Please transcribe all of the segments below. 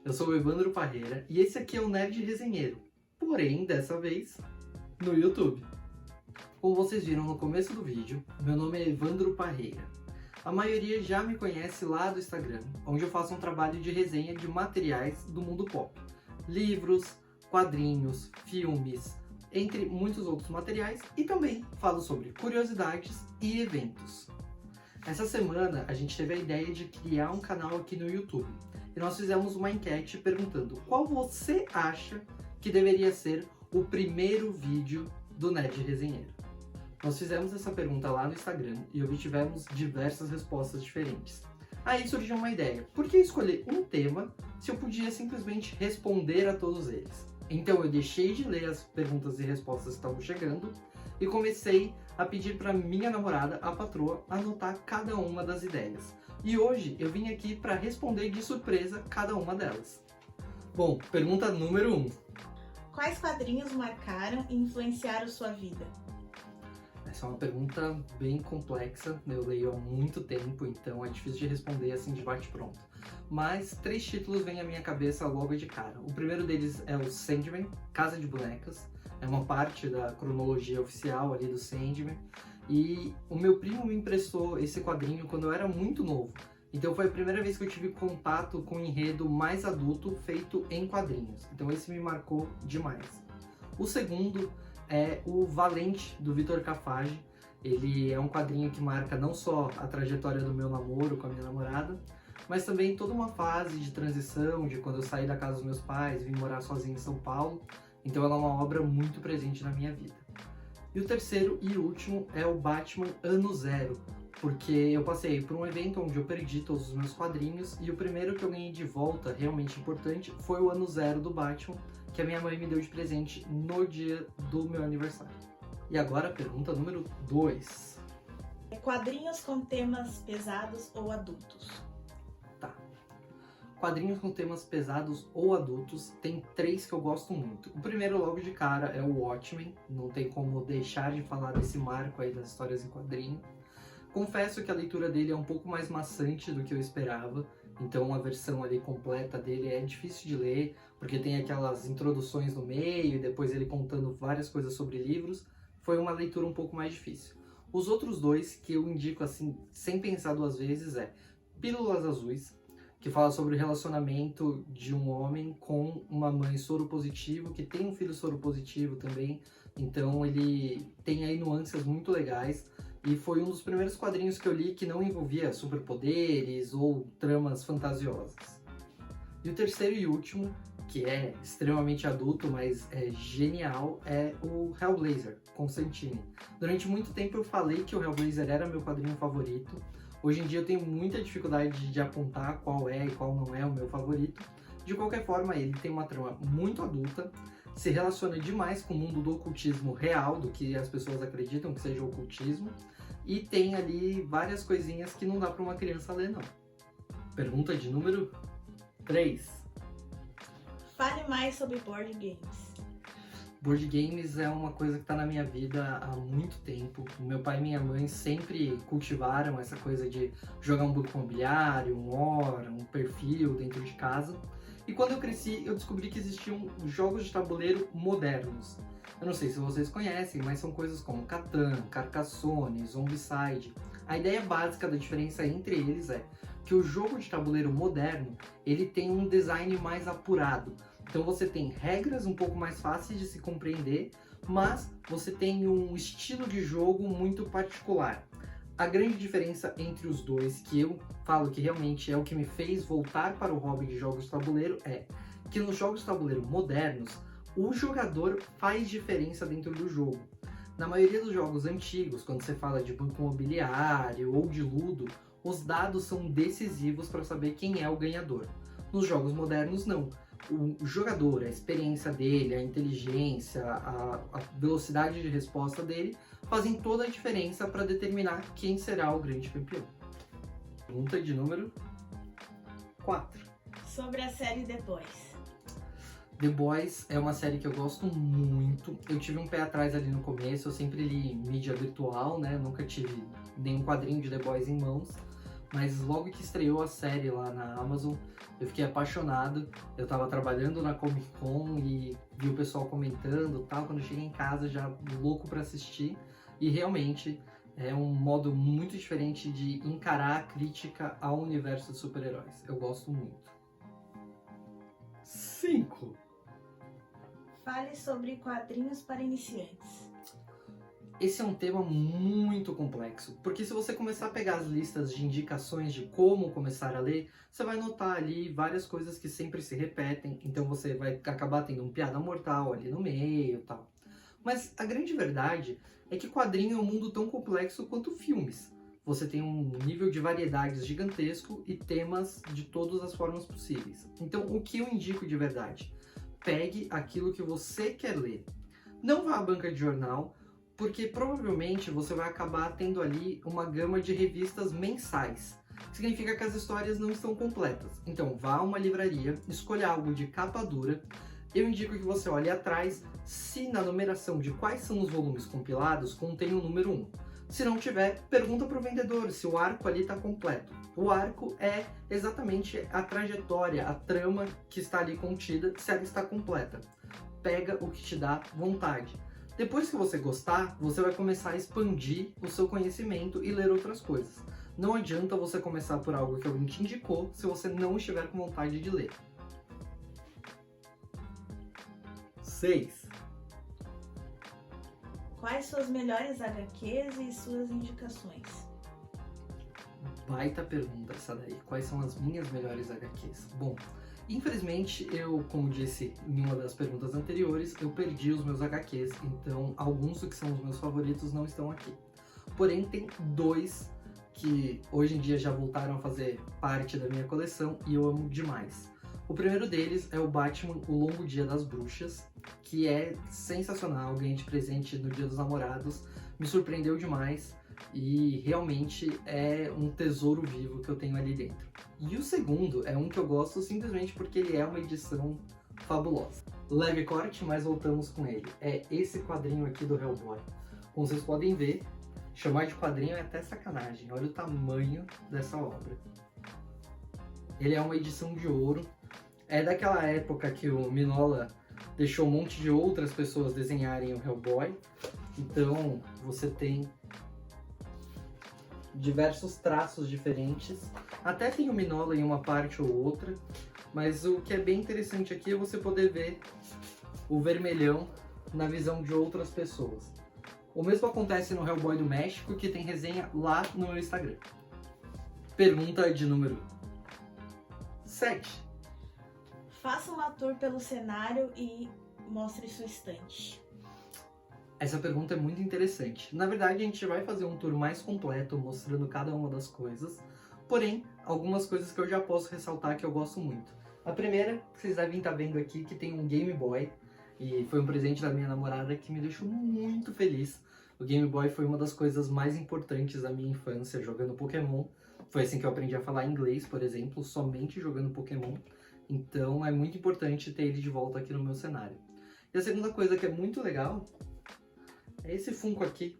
Eu sou o Evandro Parreira e esse aqui é o Nerd Resenheiro, porém, dessa vez, no YouTube. Como vocês viram no começo do vídeo, meu nome é Evandro Parreira. A maioria já me conhece lá do Instagram, onde eu faço um trabalho de resenha de materiais do mundo pop. Livros, quadrinhos, filmes, entre muitos outros materiais, e também falo sobre curiosidades e eventos. Essa semana a gente teve a ideia de criar um canal aqui no YouTube e nós fizemos uma enquete perguntando qual você acha que deveria ser o primeiro vídeo do Nerd Resenheiro. Nós fizemos essa pergunta lá no Instagram e obtivemos diversas respostas diferentes. Aí surgiu uma ideia: por que escolher um tema se eu podia simplesmente responder a todos eles? Então eu deixei de ler as perguntas e respostas que estavam chegando e comecei a pedir para minha namorada, a patroa, anotar cada uma das ideias. E hoje eu vim aqui para responder de surpresa cada uma delas. Bom, pergunta número 1. Quais quadrinhos marcaram e influenciaram sua vida? Essa é uma pergunta bem complexa, eu leio há muito tempo, então é difícil de responder assim de bate-pronto. Mas 3 títulos vêm à minha cabeça logo de cara. O primeiro deles é o Sandman, Casa de Bonecas, é uma parte da cronologia oficial ali do Sandman. E o meu primo me emprestou esse quadrinho quando eu era muito novo. Então foi a primeira vez que eu tive contato com um enredo mais adulto feito em quadrinhos. Então esse me marcou demais. O segundo é o Valente, do Vitor Cafage. Ele é um quadrinho que marca não só a trajetória do meu namoro com a minha namorada, mas também toda uma fase de transição, de quando eu saí da casa dos meus pais, vim morar sozinho em São Paulo. Então ela é uma obra muito presente na minha vida. E o terceiro e último é o Batman Ano Zero, porque eu passei por um evento onde eu perdi todos os meus quadrinhos e o primeiro que eu ganhei de volta, realmente importante, foi o Ano Zero do Batman, que a minha mãe me deu de presente no dia do meu aniversário. E agora a pergunta número 2. Quadrinhos com temas pesados ou adultos? Tá. Quadrinhos com temas pesados ou adultos, tem 3 que eu gosto muito. O primeiro, logo de cara, é o Watchmen. Não tem como deixar de falar desse marco aí das histórias em quadrinho. Confesso que a leitura dele é um pouco mais maçante do que eu esperava. Então a versão ali completa dele é difícil de ler, porque tem aquelas introduções no meio e depois ele contando várias coisas sobre livros. Foi uma leitura um pouco mais difícil. Os outros 2 que eu indico assim, sem pensar 2 vezes, é Pílulas Azuis, que fala sobre o relacionamento de um homem com uma mãe soropositivo, que tem um filho soropositivo também. Então ele tem aí nuances muito legais. E foi um dos primeiros quadrinhos que eu li que não envolvia superpoderes ou tramas fantasiosas. E o terceiro e último, que é extremamente adulto, mas é genial, é o Hellblazer, Constantine. Durante muito tempo eu falei que o Hellblazer era meu quadrinho favorito. Hoje em dia eu tenho muita dificuldade de apontar qual é e qual não é o meu favorito. De qualquer forma, ele tem uma trama muito adulta, se relaciona demais com o mundo do ocultismo real, do que as pessoas acreditam que seja o ocultismo, e tem ali várias coisinhas que não dá para uma criança ler, não. Pergunta de número 3. Fale mais sobre board games. Board games é uma coisa que está na minha vida há muito tempo. Meu pai e minha mãe sempre cultivaram essa coisa de jogar um banco imobiliário, um War, um perfil dentro de casa. E quando eu cresci, eu descobri que existiam jogos de tabuleiro modernos. Eu não sei se vocês conhecem, mas são coisas como Catan, Carcassonne, Zombicide. A ideia básica da diferença entre eles é que o jogo de tabuleiro moderno, ele tem um design mais apurado. Então você tem regras um pouco mais fáceis de se compreender, mas você tem um estilo de jogo muito particular. A grande diferença entre os dois, que eu falo que realmente é o que me fez voltar para o hobby de jogos de tabuleiro, é que nos jogos de tabuleiro modernos, o jogador faz diferença dentro do jogo. Na maioria dos jogos antigos, quando você fala de banco imobiliário ou de ludo, os dados são decisivos para saber quem é o ganhador. Nos jogos modernos, não. O jogador, a experiência dele, a inteligência, a velocidade de resposta dele fazem toda a diferença para determinar quem será o grande campeão. Pergunta de número 4. Sobre a série The Boys. The Boys é uma série que eu gosto muito. Eu tive um pé atrás ali no começo, eu sempre li mídia virtual, né? Nunca tive nenhum quadrinho de The Boys em mãos. Mas logo que estreou a série lá na Amazon, Eu fiquei apaixonado, eu tava trabalhando na Comic Con e vi o pessoal comentando e tal, quando eu cheguei em casa já louco pra assistir, e realmente é um modo muito diferente de encarar a crítica ao universo de super-heróis. Eu gosto muito. 5. Fale sobre quadrinhos para iniciantes. Esse é um tema muito complexo, porque se você começar a pegar as listas de indicações de como começar a ler, você vai notar ali várias coisas que sempre se repetem, então você vai acabar tendo um piada mortal ali no meio e tal. Mas a grande verdade é que quadrinho é um mundo tão complexo quanto filmes. Você tem um nível de variedades gigantesco e temas de todas as formas possíveis. Então, o que eu indico de verdade? Pegue aquilo que você quer ler. Não vá à banca de jornal, porque provavelmente você vai acabar tendo ali uma gama de revistas mensais. Significa que as histórias não estão completas. Então vá a uma livraria, escolha algo de capa dura. Eu indico que você olhe atrás se na numeração de quais são os volumes compilados contém o número 1. Se não tiver, pergunta para o vendedor se o arco ali está completo. O arco é exatamente a trajetória, a trama que está ali contida, se ela está completa. Pega o que te dá vontade. Depois que você gostar, você vai começar a expandir o seu conhecimento e ler outras coisas. Não adianta você começar por algo que alguém te indicou se você não estiver com vontade de ler. 6. Quais suas melhores HQs e suas indicações? Baita pergunta essa daí. Quais são as minhas melhores HQs? Bom, infelizmente eu, como disse em uma das perguntas anteriores, eu perdi os meus HQs, então alguns do que são os meus favoritos não estão aqui. Porém, tem 2 que hoje em dia já voltaram a fazer parte da minha coleção e eu amo demais. O primeiro deles é o Batman, O Longo Dia das Bruxas, que é sensacional, ganhei de presente no Dia dos Namorados, me surpreendeu demais e realmente é um tesouro vivo que eu tenho ali dentro. E o segundo é um que eu gosto simplesmente porque ele é uma edição fabulosa. Leve corte, mas voltamos com ele. É esse quadrinho aqui do Hellboy. Como vocês podem ver, chamar de quadrinho é até sacanagem. Olha o tamanho dessa obra. Ele é uma edição de ouro. É daquela época que o Mignola deixou um monte de outras pessoas desenharem o Hellboy. Então você tem diversos traços diferentes. Até tem o Mignola em uma parte ou outra. Mas o que é bem interessante aqui é você poder ver o vermelhão na visão de outras pessoas. O mesmo acontece no Hellboy do México, que tem resenha lá no meu Instagram. Pergunta de número 7. Faça uma tour pelo cenário e mostre sua estante. Essa pergunta é muito interessante. Na verdade, a gente vai fazer um tour mais completo, mostrando cada uma das coisas. Porém, algumas coisas que eu já posso ressaltar que eu gosto muito. A primeira, que vocês devem estar vendo aqui, que tem um Game Boy. E foi um presente da minha namorada que me deixou muito feliz. O Game Boy foi uma das coisas mais importantes da minha infância jogando Pokémon. Foi assim que eu aprendi a falar inglês, por exemplo, somente jogando Pokémon. Então é muito importante ter ele de volta aqui no meu cenário. E a segunda coisa que é muito legal é esse Funko aqui,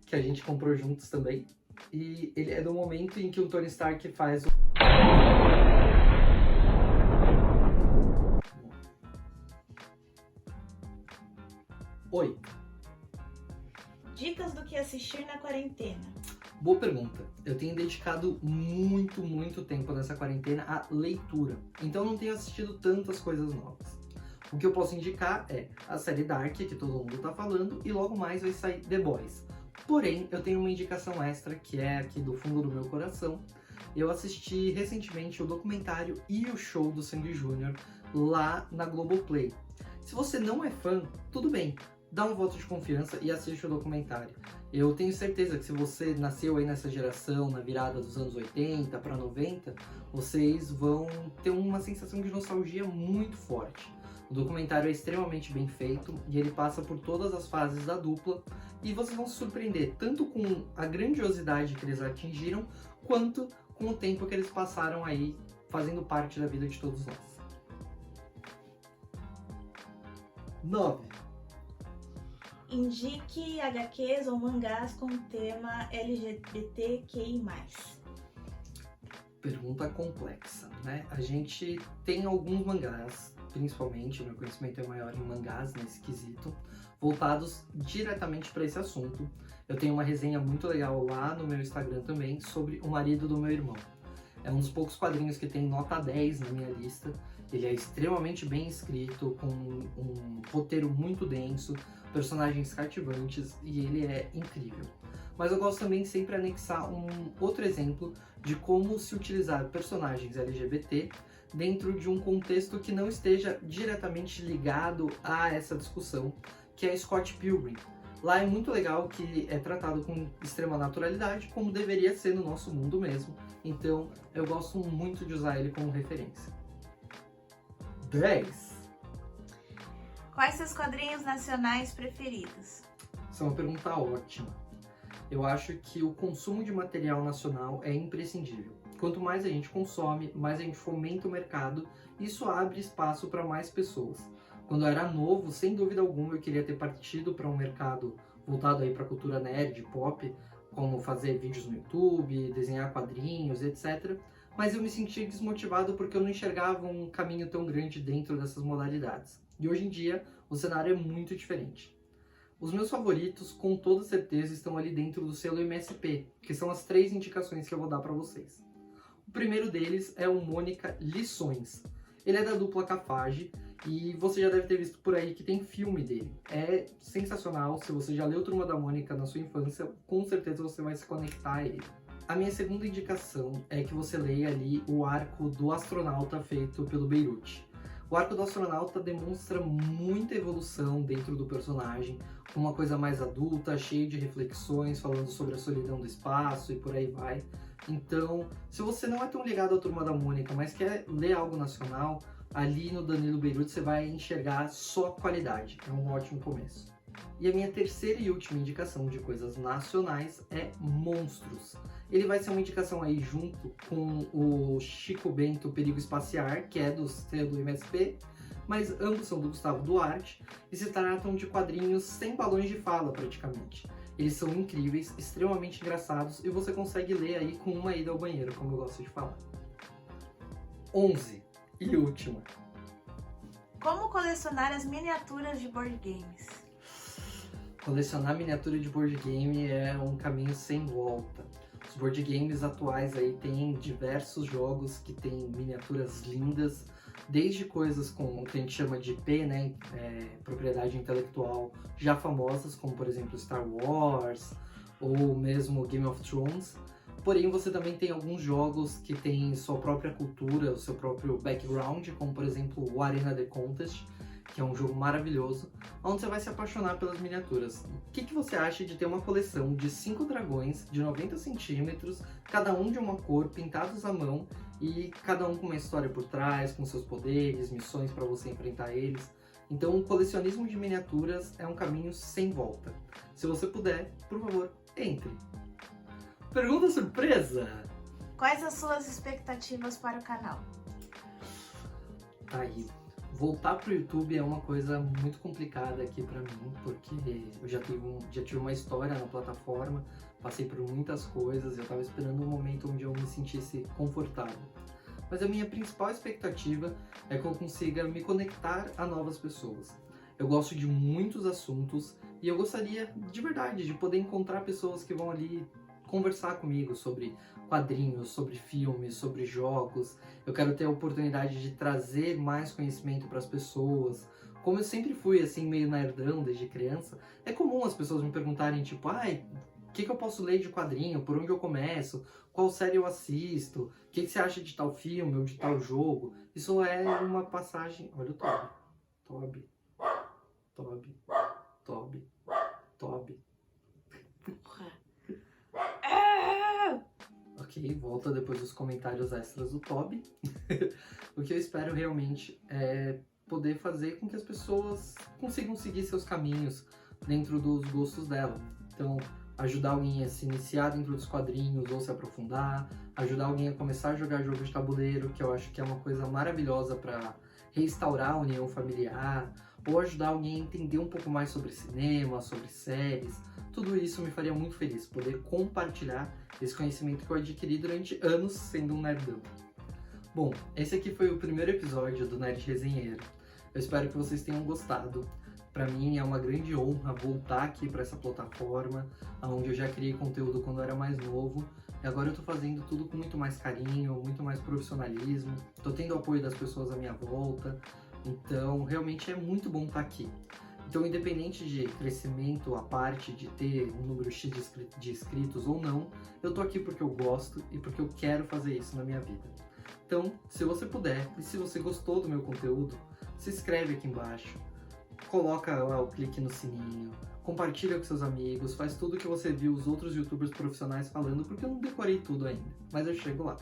que a gente comprou juntos também. E ele é do momento em que o Tony Stark faz o... 8. Dicas do que assistir na quarentena. Boa pergunta. Eu tenho dedicado muito tempo nessa quarentena à leitura. Então não tenho assistido tantas coisas novas. O que eu posso indicar é a série Dark, que todo mundo tá falando, e logo mais vai sair The Boys. Porém, eu tenho uma indicação extra, que é aqui do fundo do meu coração. Eu assisti recentemente o documentário e o show do Sandy Júnior lá na Globoplay. Se você não é fã, tudo bem, dá um voto de confiança e assiste o documentário. Eu tenho certeza que se você nasceu aí nessa geração, na virada dos anos 80 para 90, vocês vão ter uma sensação de nostalgia muito forte. O documentário é extremamente bem feito e ele passa por todas as fases da dupla e vocês vão se surpreender tanto com a grandiosidade que eles atingiram, quanto com o tempo que eles passaram aí fazendo parte da vida de todos nós. 9. Indique HQs ou mangás com tema LGBTQI+. Pergunta complexa, né? A gente tem alguns mangás, principalmente, o meu conhecimento é maior em mangás nesse quesito, voltados diretamente para esse assunto. Eu tenho uma resenha muito legal lá no meu Instagram também sobre O Marido do Meu Irmão. É um dos poucos quadrinhos que tem nota 10 na minha lista. Ele é extremamente bem escrito, com um roteiro muito denso, personagens cativantes e ele é incrível. Mas eu gosto também de sempre anexar um outro exemplo de como se utilizar personagens LGBT dentro de um contexto que não esteja diretamente ligado a essa discussão, que é Scott Pilgrim. Lá é muito legal que é tratado com extrema naturalidade, como deveria ser no nosso mundo mesmo. Então, eu gosto muito de usar ele como referência. 10. Quais seus quadrinhos nacionais preferidos? Essa é uma pergunta ótima. Eu acho que o consumo de material nacional é imprescindível. Quanto mais a gente consome, mais a gente fomenta o mercado e isso abre espaço para mais pessoas. Quando eu era novo, sem dúvida alguma, eu queria ter partido para um mercado voltado aí para a cultura nerd, pop, como fazer vídeos no YouTube, desenhar quadrinhos, etc. Mas eu me sentia desmotivado porque eu não enxergava um caminho tão grande dentro dessas modalidades. E hoje em dia, o cenário é muito diferente. Os meus favoritos, com toda certeza, estão ali dentro do selo MSP, que são as 3 indicações que eu vou dar para vocês. O primeiro deles é o Mônica Lições. Ele é da dupla Cafage e você já deve ter visto por aí que tem filme dele. É sensacional, se você já leu Turma da Mônica na sua infância, com certeza você vai se conectar a ele. A minha segunda indicação é que você leia ali o arco do astronauta feito pelo Beirute. O arco do astronauta demonstra muita evolução dentro do personagem, uma coisa mais adulta, cheia de reflexões, falando sobre a solidão do espaço e por aí vai. Então, se você não é tão ligado à Turma da Mônica, mas quer ler algo nacional, ali no Danilo Beirute você vai enxergar só qualidade. É um ótimo começo. E a minha terceira e última indicação de coisas nacionais é Monstros. Ele vai ser uma indicação aí junto com o Chico Bento Perigo Espaciar, que é do selo MSP, mas ambos são do Gustavo Duarte e se tratam de quadrinhos sem balões de fala praticamente. Eles são incríveis, extremamente engraçados e você consegue ler aí com uma ida ao banheiro, como eu gosto de falar. 11 e última. Como colecionar as miniaturas de board games? Colecionar miniatura de board game é um caminho sem volta. Os board games atuais aí têm diversos jogos que têm miniaturas lindas, desde coisas com o que a gente chama de IP, né, propriedade intelectual, já famosas, como por exemplo Star Wars ou mesmo Game of Thrones. Porém, você também tem alguns jogos que têm sua própria cultura, o seu próprio background, como por exemplo o Arena The Contest, que é um jogo maravilhoso, onde você vai se apaixonar pelas miniaturas. O que você acha de ter uma coleção de 5 dragões de 90 centímetros, cada um de uma cor, pintados à mão, e cada um com uma história por trás, com seus poderes, missões para você enfrentar eles? Então, o colecionismo de miniaturas é um caminho sem volta. Se você puder, por favor, entre. Pergunta surpresa! Quais as suas expectativas para o canal? Tá aí. Voltar pro YouTube é uma coisa muito complicada aqui pra mim, porque eu já tive uma história na plataforma, passei por muitas coisas, eu tava esperando um momento onde eu me sentisse confortável. Mas a minha principal expectativa é que eu consiga me conectar a novas pessoas. Eu gosto de muitos assuntos e eu gostaria, de verdade, de poder encontrar pessoas que vão ali conversar comigo sobre quadrinhos, sobre filmes, sobre jogos. Eu quero ter a oportunidade de trazer mais conhecimento para as pessoas. Como eu sempre fui assim meio nerdão desde criança, é comum as pessoas me perguntarem tipo, o que eu posso ler de quadrinho, por onde eu começo, qual série eu assisto, o que você acha de tal filme ou de tal jogo. Isso é uma passagem... Olha o Toby. Toby. Ok, volta depois dos comentários extras do Toby. O que eu espero realmente é poder fazer com que as pessoas consigam seguir seus caminhos dentro dos gostos dela. Então, ajudar alguém a se iniciar dentro dos quadrinhos ou se aprofundar, ajudar alguém a começar a jogar jogo de tabuleiro, que eu acho que é uma coisa maravilhosa para restaurar a união familiar, ou ajudar alguém a entender um pouco mais sobre cinema, sobre séries. tudo isso me faria muito feliz, poder compartilhar esse conhecimento que eu adquiri durante anos sendo um nerdão. Bom, esse aqui foi o primeiro episódio do Nerd Resenheiro. Eu espero que vocês tenham gostado. Para mim é uma grande honra voltar aqui para essa plataforma, onde eu já criei conteúdo quando eu era mais novo, e agora eu tô fazendo tudo com muito mais carinho, muito mais profissionalismo, tô tendo o apoio das pessoas à minha volta, então realmente é muito bom estar aqui. Então, independente de crescimento, a parte de ter um número X de inscritos ou não, eu tô aqui porque eu gosto e porque eu quero fazer isso na minha vida. Então, se você puder, e se você gostou do meu conteúdo, se inscreve aqui embaixo, coloca lá o clique no sininho, compartilha com seus amigos, faz tudo que você viu os outros youtubers profissionais falando, porque eu não decorei tudo ainda, mas eu chego lá.